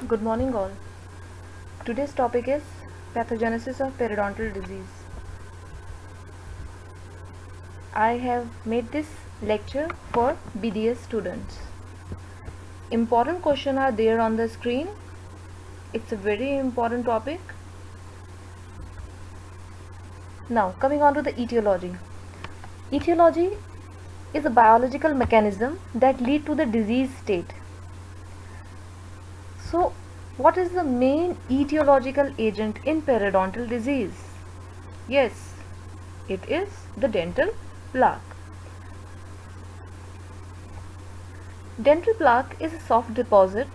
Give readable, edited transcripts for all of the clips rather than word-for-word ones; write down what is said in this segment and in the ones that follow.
Good morning all. Today's topic is pathogenesis of periodontal disease. I have made this lecture for BDS students. Important questions are there on the screen. It's a very important topic. Now coming on to the etiology. Etiology is a biological mechanism that lead to the disease state. So what is the main etiological agent in periodontal disease? Yes, it is the dental plaque. Dental plaque is a soft deposit.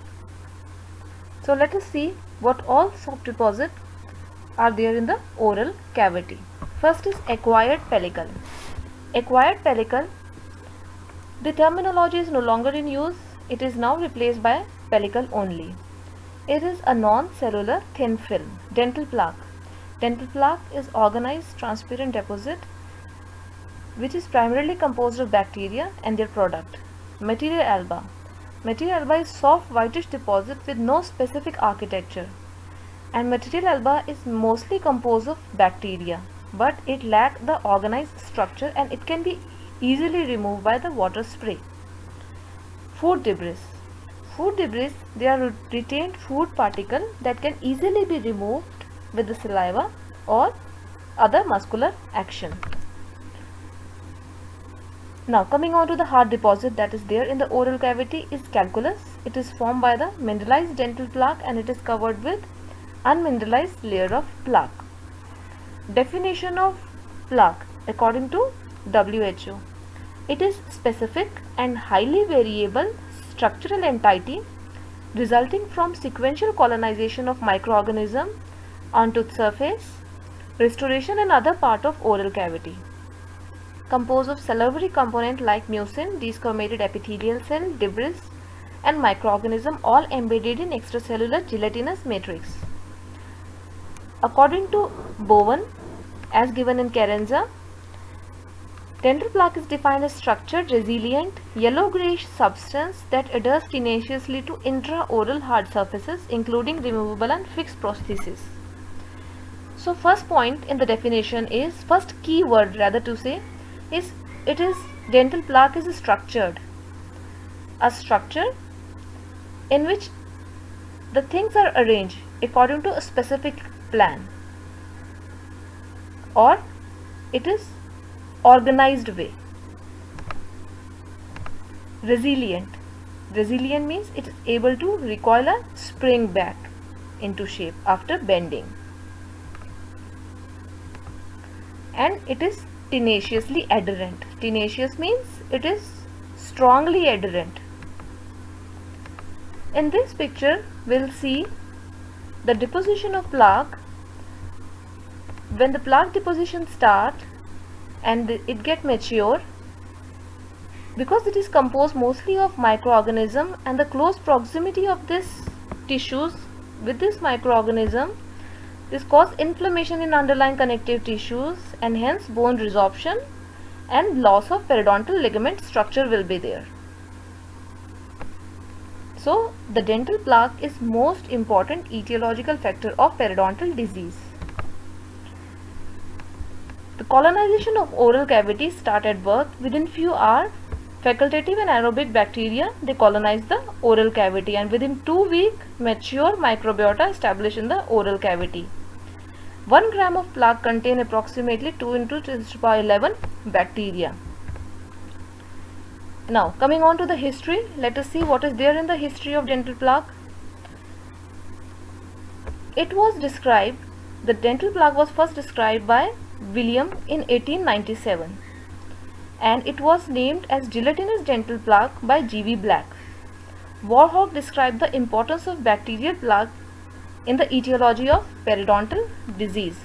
So let us see what all soft deposits are there in the oral cavity. First is acquired pellicle. Acquired pellicle, the terminology is no longer in use. It is now replaced by pellicle only. It is a non-cellular thin film. Dental plaque. Dental plaque is organized transparent deposit which is primarily composed of bacteria and their product. Material alba. Material alba is soft whitish deposit with no specific architecture. And material alba is mostly composed of bacteria, but it lacks the organized structure and it can be easily removed by the water spray. Food debris. Food debris, they are retained food particles that can easily be removed with the saliva or other muscular action. Now coming on to the hard deposit that is there in the oral cavity is calculus. It is formed by the mineralized dental plaque and it is covered with unmineralized layer of plaque. Definition of plaque according to WHO. It is specific and highly variable structural entity resulting from sequential colonization of microorganism on tooth surface, restoration and other part of oral cavity. Composed of salivary component like mucin, desquamated epithelial cell, debris and microorganism all embedded in extracellular gelatinous matrix. According to Bowen, as given in Kerenza, dental plaque is defined as structured, resilient, yellow-grayish substance that adheres tenaciously to intraoral hard surfaces, including removable and fixed prosthesis. So, first point in the definition is, first key word rather to say, is it is dental plaque is structured. A structure in which the things are arranged according to a specific plan, or it is organized way. Resilient. Resilient means it is able to recoil and spring back into shape after bending. And it is tenaciously adherent. Tenacious means it is strongly adherent. In this picture, we'll see the deposition of plaque. When the plaque deposition start and it get mature, because it is composed mostly of microorganism and the close proximity of this tissues with this microorganism, this cause inflammation in underlying connective tissues and hence bone resorption and loss of periodontal ligament structure will be there. So the dental plaque is most important etiological factor of periodontal disease. The colonization of oral cavity start at birth. Within few hours, facultative and aerobic bacteria, they colonize the oral cavity and within 2 weeks, mature microbiota establish in the oral cavity. 1 gram of plaque contain approximately 2 into 10 to the power 11 bacteria. Now coming on to the history, let us see what is there in the history of dental plaque. It was described, the dental plaque was first described by William in 1897 and it was named as gelatinous dental plaque by G.V. Black. Warhawk described the importance of bacterial plaque in the etiology of periodontal disease.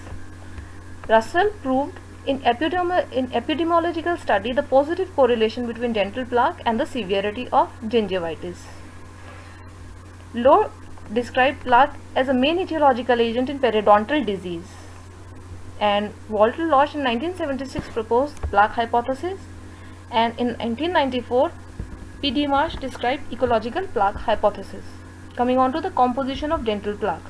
Russell proved in epidemiological study the positive correlation between dental plaque and the severity of gingivitis. Lowe described plaque as a main etiological agent in periodontal disease. And Walter Losch in 1976 proposed plaque hypothesis, and in 1994 P. D. Marsh described ecological plaque hypothesis. Coming on to the composition of dental plaque.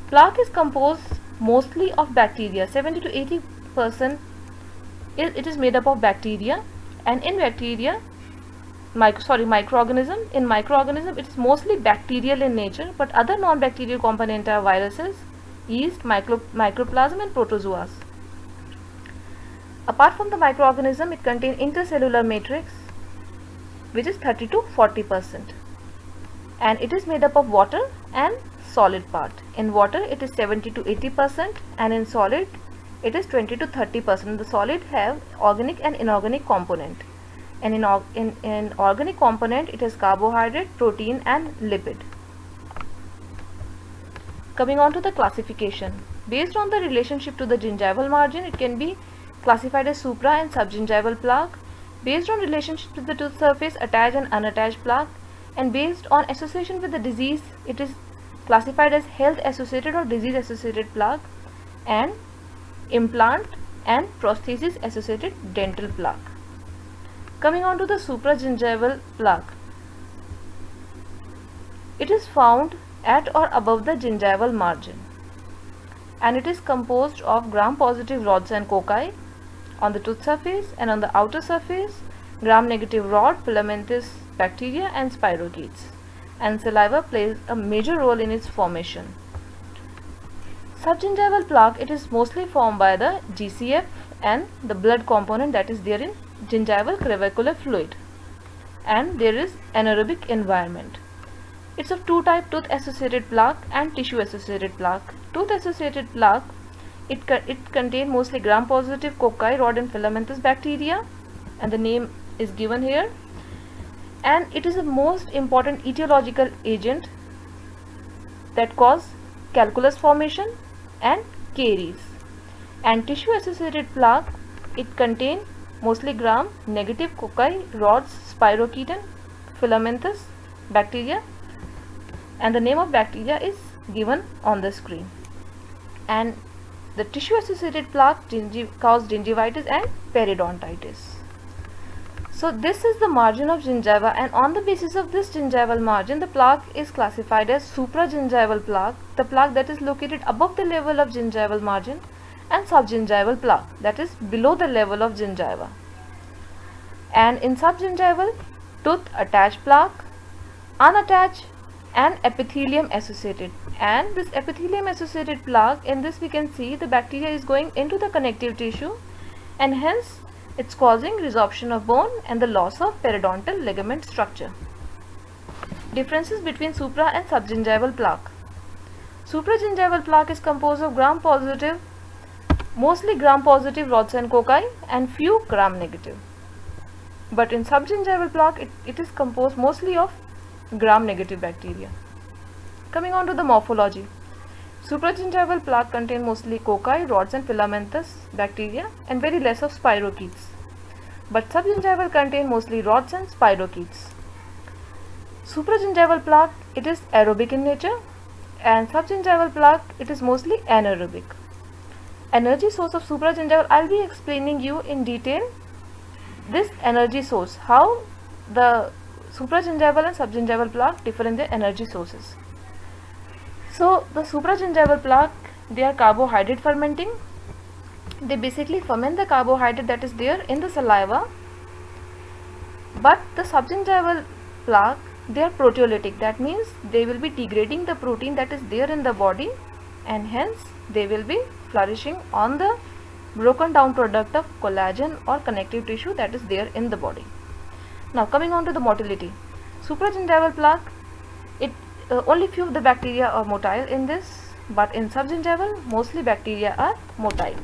Plaque is composed mostly of bacteria. 70 to 80% it is made up of bacteria, and in bacteria, microorganism. In microorganism, it is mostly bacterial in nature, but other non-bacterial components are viruses, yeast, mycoplasm, and protozoas. Apart from the microorganism, it contains intercellular matrix, which is 30 to 40%, and it is made up of water and solid part. In water, it is 70 to 80%, and in solid, it is 20 to 30%. The solid have organic and inorganic component, and in organic component, it is carbohydrate, protein, and lipid. Coming on to the classification. Based on the relationship to the gingival margin, it can be classified as supra and subgingival plaque. Based on relationship to the tooth surface, attached and unattached plaque, and based on association with the disease, it is classified as health associated or disease associated plaque, and implant and prosthesis associated dental plaque. Coming on to the supragingival plaque. It is found at or above the gingival margin, and it is composed of gram-positive rods and cocci on the tooth surface, and on the outer surface, gram-negative rod, filamentous bacteria, and spirochetes. And saliva plays a major role in its formation. Subgingival plaque, it is mostly formed by the GCF and the blood component that is there in gingival crevicular fluid, and there is anaerobic environment. It's of two types, tooth associated plaque and tissue associated plaque. Tooth associated plaque, it contains mostly gram positive cocci, rod, and filamentous bacteria, and the name is given here, and it is the most important etiological agent that cause calculus formation and caries. And tissue associated plaque, it contains mostly gram negative cocci, rods, spirochete, and filamentous bacteria, and the name of bacteria is given on the screen. And the tissue associated plaque cause gingivitis and periodontitis. So this is the margin of gingiva, and on the basis of this gingival margin, the plaque is classified as supragingival plaque, the plaque that is located above the level of gingival margin, and subgingival plaque that is below the level of gingiva. And in subgingival, tooth attached plaque, unattached, and epithelium associated. And this epithelium associated plaque, in this we can see the bacteria is going into the connective tissue, and hence it's causing resorption of bone and the loss of periodontal ligament structure. Differences between supra and subgingival plaque. Supragingival plaque is composed of gram positive, mostly gram positive rods and cocci, and few gram negative. But in subgingival plaque, it is composed mostly of gram negative bacteria. Coming on to the morphology. Supragingival plaque contain mostly cocci, rods, and filamentous bacteria, and very less of spirochetes. But subgingival contain mostly rods and spirochetes. Supragingival plaque, it is aerobic in nature, and subgingival plaque, it is mostly anaerobic. Energy source of supragingival, I'll be explaining you in detail this energy source, how the supragingival and subgingival plaque differ in their energy sources. So the supragingival plaque, they are carbohydrate fermenting. They basically ferment the carbohydrate that is there in the saliva. But the subgingival plaque, they are proteolytic. That means they will be degrading the protein that is there in the body, and hence they will be flourishing on the broken down product of collagen or connective tissue that is there in the body. Now coming on to the motility. Supragingival plaque, only few of the bacteria are motile in this, but in subgingival mostly bacteria are motile.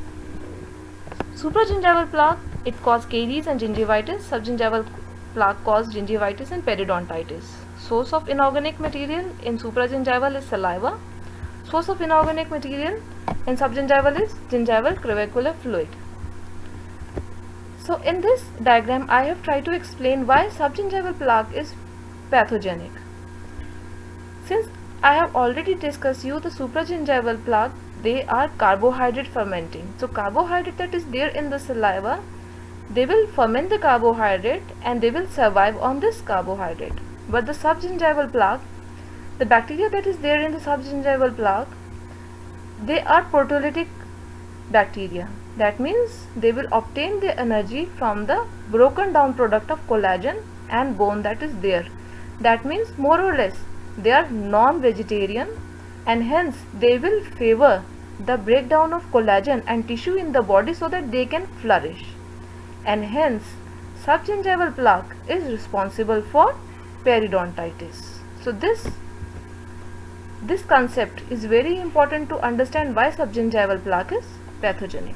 Supragingival plaque, it causes caries and gingivitis. Subgingival plaque causes gingivitis and periodontitis. Source of inorganic material in supragingival is saliva. Source of inorganic material in subgingival is gingival crevicular fluid. So in this diagram, I have tried to explain why subgingival plaque is pathogenic. Since I have already discussed you the supragingival plaque, they are carbohydrate fermenting. So carbohydrate that is there in the saliva, they will ferment the carbohydrate and they will survive on this carbohydrate. But the subgingival plaque, The bacteria that is there in the subgingival plaque, they are proteolytic bacteria. That means they will obtain their energy from the broken down product of collagen and bone that is there. That means more or less they are non-vegetarian, and hence they will favor the breakdown of collagen and tissue in the body so that they can flourish, and hence subgingival plaque is responsible for periodontitis. So this concept is very important to understand why subgingival plaque is pathogenic.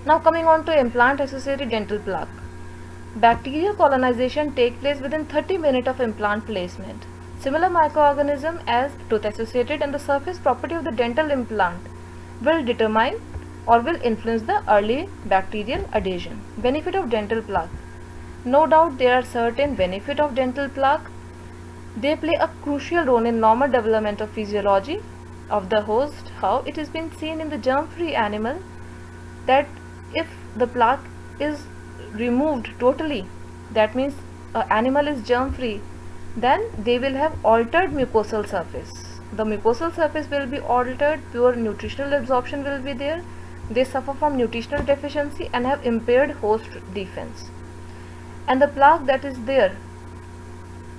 Now coming on to implant associated dental plaque. Bacterial colonization takes place within 30 minutes of implant placement. Similar microorganism as tooth associated and the surface property of the dental implant will determine or will influence the early bacterial adhesion. Benefit of dental plaque. No doubt there are certain benefits of dental plaque. They play a crucial role in normal development of physiology of the host. How it has been seen in the germ-free animal that if the plaque is removed totally, that means an animal is germ-free, then they will have altered mucosal surface. The mucosal surface will be altered, pure nutritional absorption will be there. They suffer from nutritional deficiency and have impaired host defense. And the plaque that is there,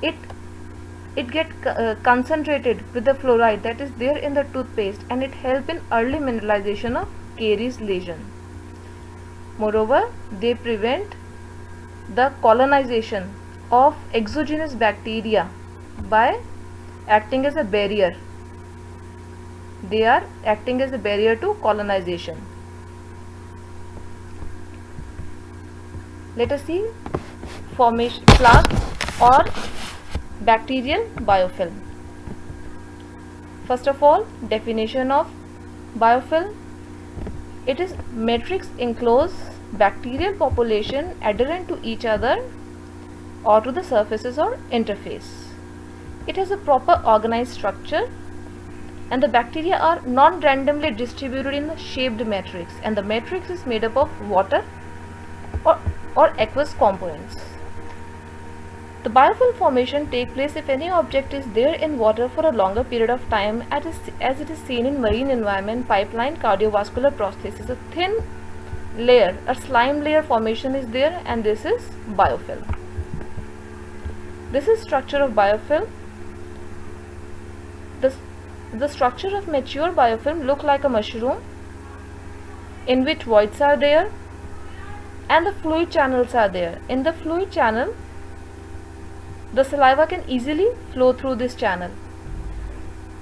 it get concentrated with the fluoride that is there in the toothpaste, and it helps in early mineralization of caries lesion. Moreover, they prevent the colonization of exogenous bacteria by acting as a barrier. They are acting as a barrier to colonization. Let us see formation plaque or bacterial biofilm. First of all, definition of biofilm. It is matrix enclosed bacterial population adherent to each other or to the surfaces or interface. It has a proper organized structure, and the bacteria are non-randomly distributed in a shaped matrix, and the matrix is made up of water or aqueous components. The biofilm formation takes place if any object is there in water for a longer period of time, as it is seen in marine environment, pipeline, cardiovascular prosthesis. A thin layer, a slime layer formation is there, and this is biofilm. This is structure of biofilm. The structure of mature biofilm look like a mushroom in which voids are there and the fluid channels are there. In the fluid channel, the saliva can easily flow through this channel.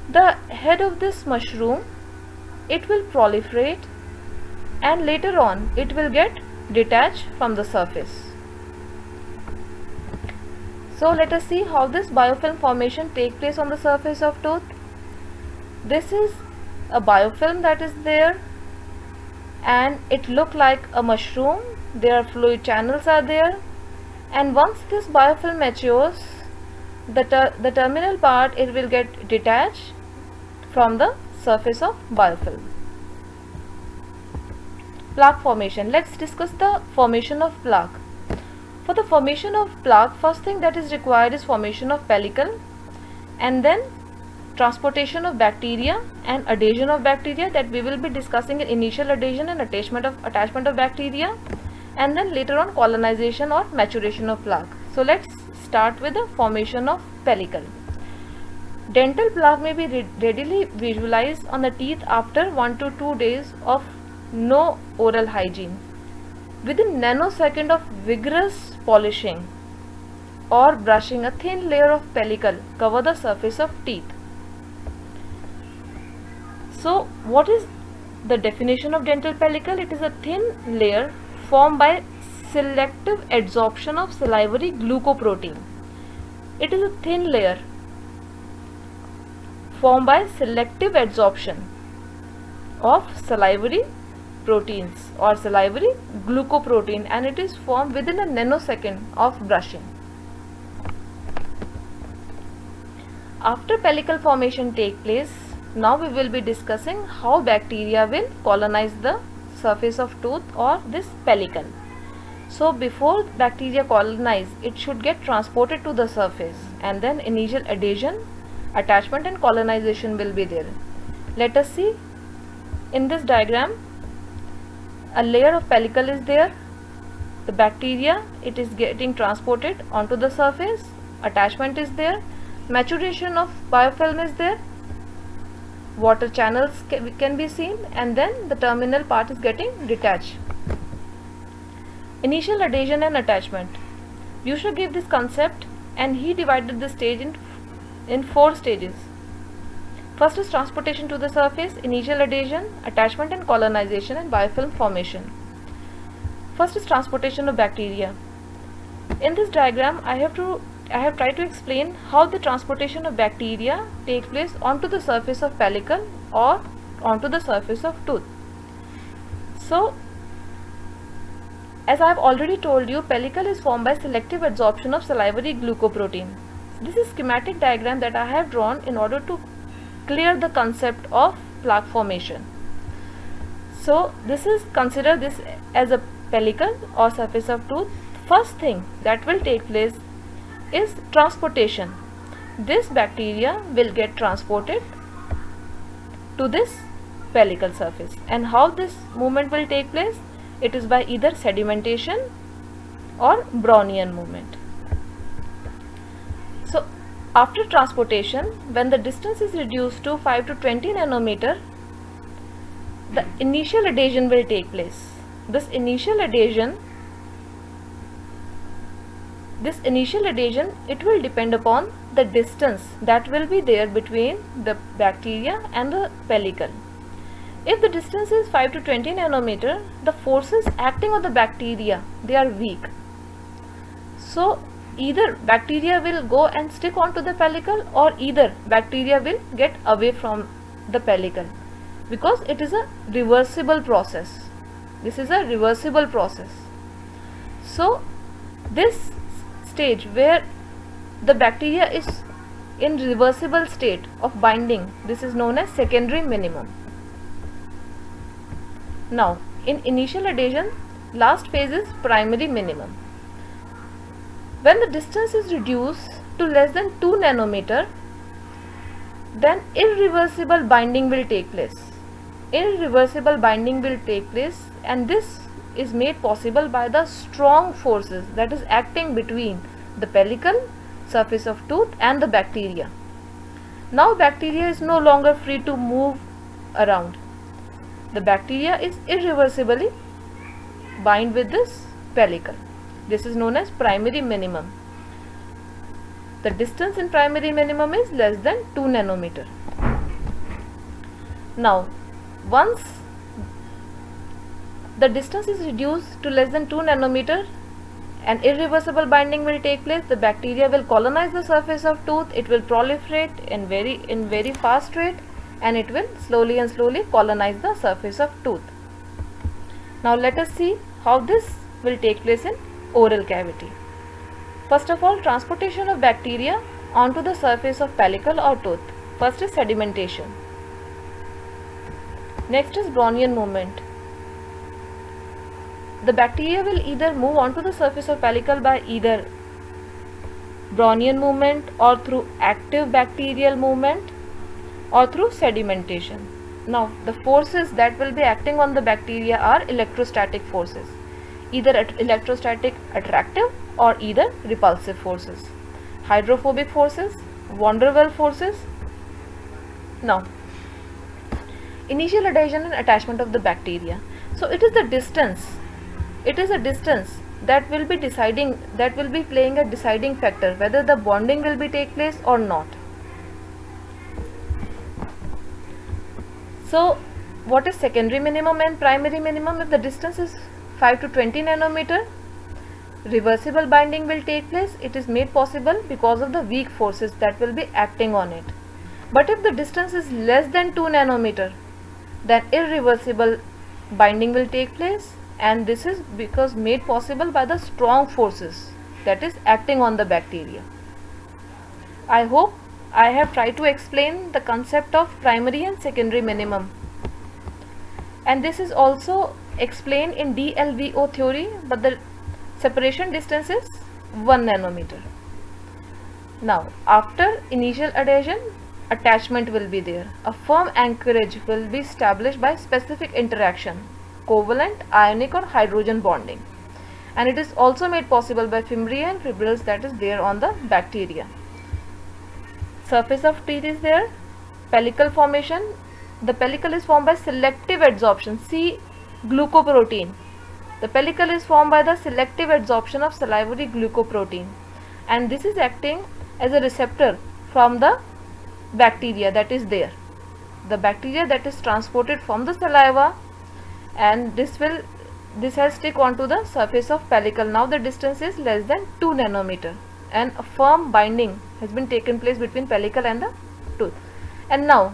The head of this mushroom, it will proliferate, and later on it will get detached from the surface. So let us see how this biofilm formation takes place on the surface of tooth. This is a biofilm that is there, and it look like a mushroom. There are fluid channels are there, and once this biofilm matures, the terminal part, it will get detached from the surface of biofilm. Plaque formation. Let's discuss the formation of plaque. For the formation of plaque, first thing that is required is formation of pellicle, and then transportation of bacteria and adhesion of bacteria, that we will be discussing in initial adhesion and attachment of bacteria, and then later on colonization or maturation of plaque. So let's start with the formation of pellicle. Dental plaque may be readily visualized on the teeth after 1 to 2 days of no oral hygiene. Within nanosecond of vigorous polishing or brushing, a thin layer of pellicle cover the surface of teeth. So what is the definition of dental pellicle? It is a thin layer formed by selective adsorption of salivary glucoprotein. It is a thin layer formed by selective adsorption of salivary proteins or salivary glucoprotein, and it is formed within a nanosecond of brushing. After pellicle formation take place, now we will be discussing how bacteria will colonize the surface of tooth or this pellicle. So before bacteria colonize, it should get transported to the surface, and then initial adhesion, attachment and colonization will be there. Let us see in this diagram. A layer of pellicle is there. The bacteria, it is getting transported onto the surface. Attachment is there. Maturation of biofilm is there. Water channels can be seen, and then the terminal part is getting detached. Initial adhesion and attachment. Buescher gave this concept and he divided the stage in 4 stages. First is transportation to the surface, initial adhesion, attachment and colonization, and biofilm formation. First is transportation of bacteria. In this diagram, I have tried to explain how the transportation of bacteria takes place onto the surface of pellicle or onto the surface of tooth. So, as I have already told you, pellicle is formed by selective adsorption of salivary glucoprotein. This is schematic diagram that I have drawn in order to clear the concept of plaque formation. So consider this as a pellicle or surface of tooth. First thing that will take place is transportation. This bacteria will get transported to this pellicle surface, and how this movement will take place? It is by either sedimentation or Brownian movement. So after transportation, when the distance is reduced to 5 to 20 nanometer, the initial adhesion will take place. This initial adhesion, it will depend upon the distance that will be there between the bacteria and the pellicle. If the distance is 5 to 20 nanometer, the forces acting on the bacteria, they are weak. So either bacteria will go and stick onto the pellicle, or either bacteria will get away from the pellicle, because it is a reversible process. This is a reversible process. So this stage where the bacteria is in reversible state of binding, this is known as secondary minimum. Now, in initial adhesion, last phase is primary minimum. When the distance is reduced to less than 2 nanometer, then irreversible binding will take place. Irreversible binding will take place, and this is made possible by the strong forces that is acting between the pellicle, surface of tooth, and the bacteria. Now bacteria is no longer free to move around. The bacteria is irreversibly bind with this pellicle. This is known as primary minimum. The distance in primary minimum is less than 2 nanometer. Now, once the distance is reduced to less than 2 nanometer, an irreversible binding will take place. The bacteria will colonize the surface of tooth. It will proliferate in very fast rate, and it will slowly and slowly colonize the surface of tooth. Now let us see how this will take place in oral cavity. First of all, transportation of bacteria onto the surface of pellicle or tooth. First is sedimentation. Next is Brownian movement. The bacteria will either move onto the surface of pellicle by either Brownian movement or through active bacterial movement or through sedimentation. Now the forces that will be acting on the bacteria are electrostatic forces, either electrostatic attractive or either repulsive forces, hydrophobic forces, van der Waals forces. Now initial adhesion and attachment of the bacteria. So it is the distance, that will be playing a deciding factor whether the bonding will be take place or not. So what is secondary minimum and primary minimum? If the distance is 5 to 20 nanometer, reversible binding will take place. It is made possible because of the weak forces that will be acting on it. But if the distance is less than 2 nanometer, then irreversible binding will take place, and this is because made possible by the strong forces that is acting on the bacteria. I hope I have tried to explain the concept of primary and secondary minimum, and this is also explained in DLVO theory, but the Separation distance is 1 nanometer. Now, after initial adhesion, attachment will be there. A firm anchorage will be established by specific interaction, covalent, ionic or hydrogen bonding. And it is also made possible by fimbriae and fibrils that is there on the bacteria. Surface of teeth is there. Pellicle formation. The pellicle is formed by selective adsorption. See glucoprotein. The pellicle is formed by the selective adsorption of salivary glucoprotein, and this is acting as a receptor from the bacteria that is there. The bacteria that is transported from the saliva, and this has stick onto the surface of pellicle. Now the distance is less than 2 nanometer, and a firm binding has been taken place between pellicle and the tooth. And now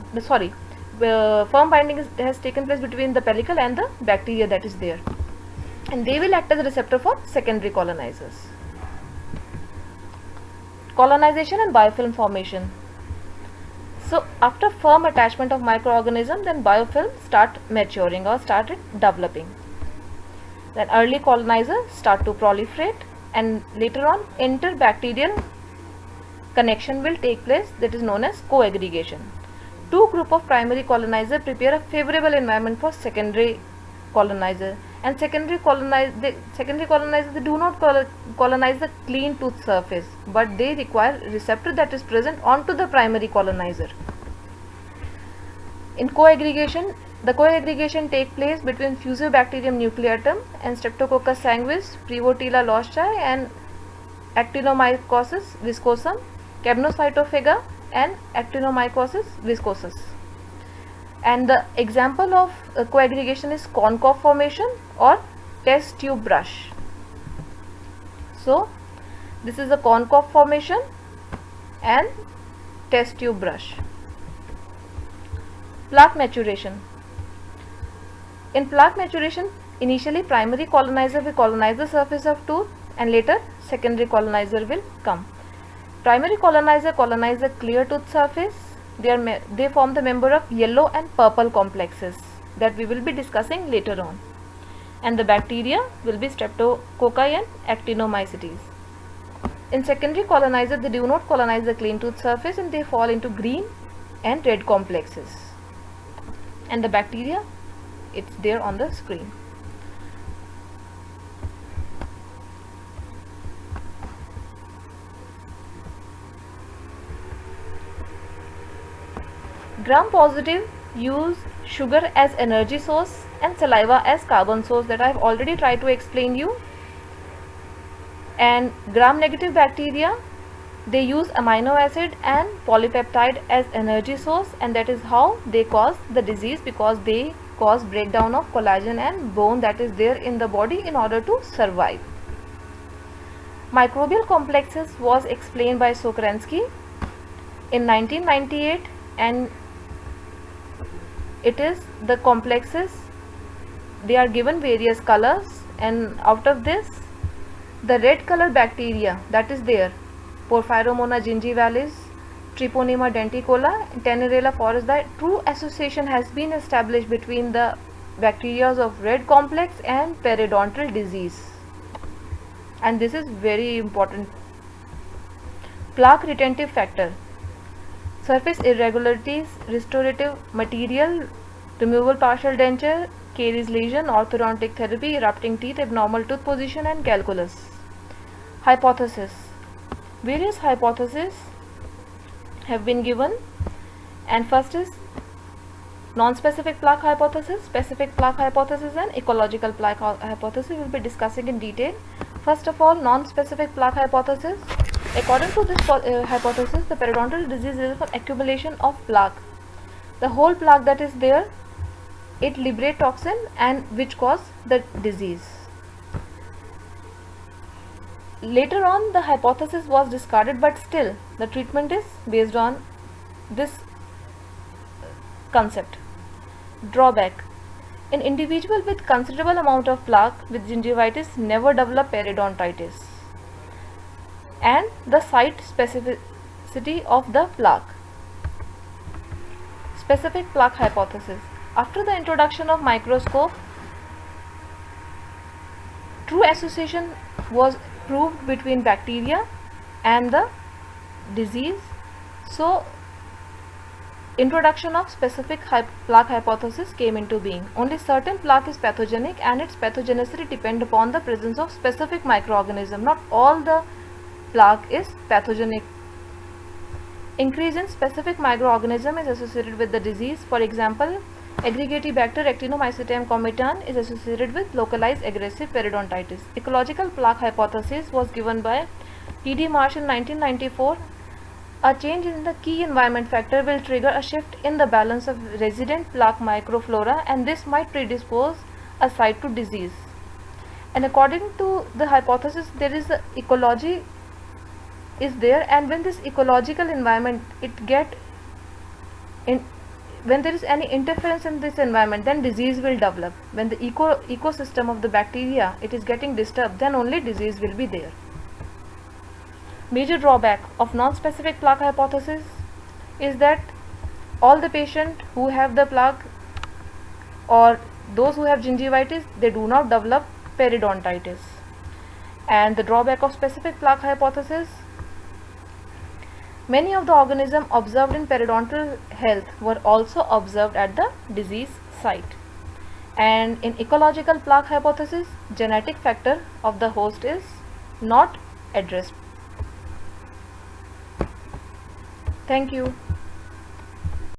firm binding has taken place between the pellicle and the bacteria that is there, and they will act as a receptor for secondary colonizers. Colonization and biofilm formation. So after firm attachment of microorganism, then biofilm start maturing or started developing. Then early colonizers start to proliferate, and later on interbacterial connection will take place, that is known as co-aggregation. Two group of primary colonizer prepare a favorable environment for secondary colonizer, and secondary colonizers they do not colonize the clean tooth surface, but they require receptor that is present onto the primary colonizer. In co-aggregation, the co-aggregation take place between Fusobacterium nucleatum and Streptococcus sanguis, Prevotella loschi and Actinomycosis viscosum, Capnocytophaga and Actinomycosis viscosus. And the example of co-aggregation is Corncob formation or test tube brush. So this is a Corncob formation and test tube brush. Plaque maturation. In plaque maturation, initially primary colonizer will colonize the surface of tooth, and later secondary colonizer will come. Primary colonizer colonize the clear tooth surface. They form the member of yellow and purple complexes that we will be discussing later on, and the bacteria will be Streptococci and Actinomycetes. In secondary colonizer, they do not colonize the clean tooth surface, and they fall into green and red complexes, and the bacteria, it's there on the screen. Gram positive use sugar as energy source and saliva as carbon source, that I have already tried to explain you. And gram negative bacteria, they use amino acid and polypeptide as energy source, and that is how they cause the disease, because they cause breakdown of collagen and bone that is there in the body in order to survive. Microbial complexes was explained by Sokerensky in 1998, and it is the complexes, they are given various colors, and out of this the red color bacteria that is there, Porphyromona gingivalis, Treponema denticola, Tenerella forest, the true association has been established between the bacteria of red complex and periodontal disease, and this is very important. Plaque retentive factor. Surface irregularities, restorative material, removal partial denture, caries lesion, orthodontic therapy, erupting teeth, abnormal tooth position and calculus. Hypothesis. Various hypotheses have been given, and first is non-specific plaque hypothesis, specific plaque hypothesis and ecological plaque hypothesis. We will be discussing in detail. First of all, non-specific plaque hypothesis. According to this hypothesis, the periodontal disease is from accumulation of plaque. The whole plaque that is there, it liberates toxin and which cause the disease. Later on, the hypothesis was discarded, but still the treatment is based on this concept. Drawback. An individual with considerable amount of plaque with gingivitis never develop periodontitis. And the site specificity of the plaque. Specific plaque hypothesis. After the introduction of microscope, True association was proved between bacteria and the disease. So introduction of specific plaque hypothesis came into being. Only certain plaque is pathogenic and its pathogenicity depends upon the presence of specific microorganism. Not all the plaque is pathogenic. Increase in specific microorganism is associated with the disease. For example, Aggregatibacter actinomycetam comitan is associated with localized aggressive periodontitis. Ecological plaque hypothesis was given by T.D. Marsh in 1994. A change in the key environment factor will trigger a shift in the balance of resident plaque microflora, and this might predispose a site to disease. And according to the hypothesis, there is the ecology is there, and when this ecological environment when there is any interference in this environment, then disease will develop. When the ecosystem of the bacteria it is getting disturbed, then only disease will be there. Major drawback of non-specific plaque hypothesis is that all the patients who have the plaque or those who have gingivitis, they do not develop periodontitis. And the drawback of specific plaque hypothesis: many of the organisms observed in periodontal health were also observed at the disease site. And in ecological plaque hypothesis, genetic factor of the host is not addressed. Thank you.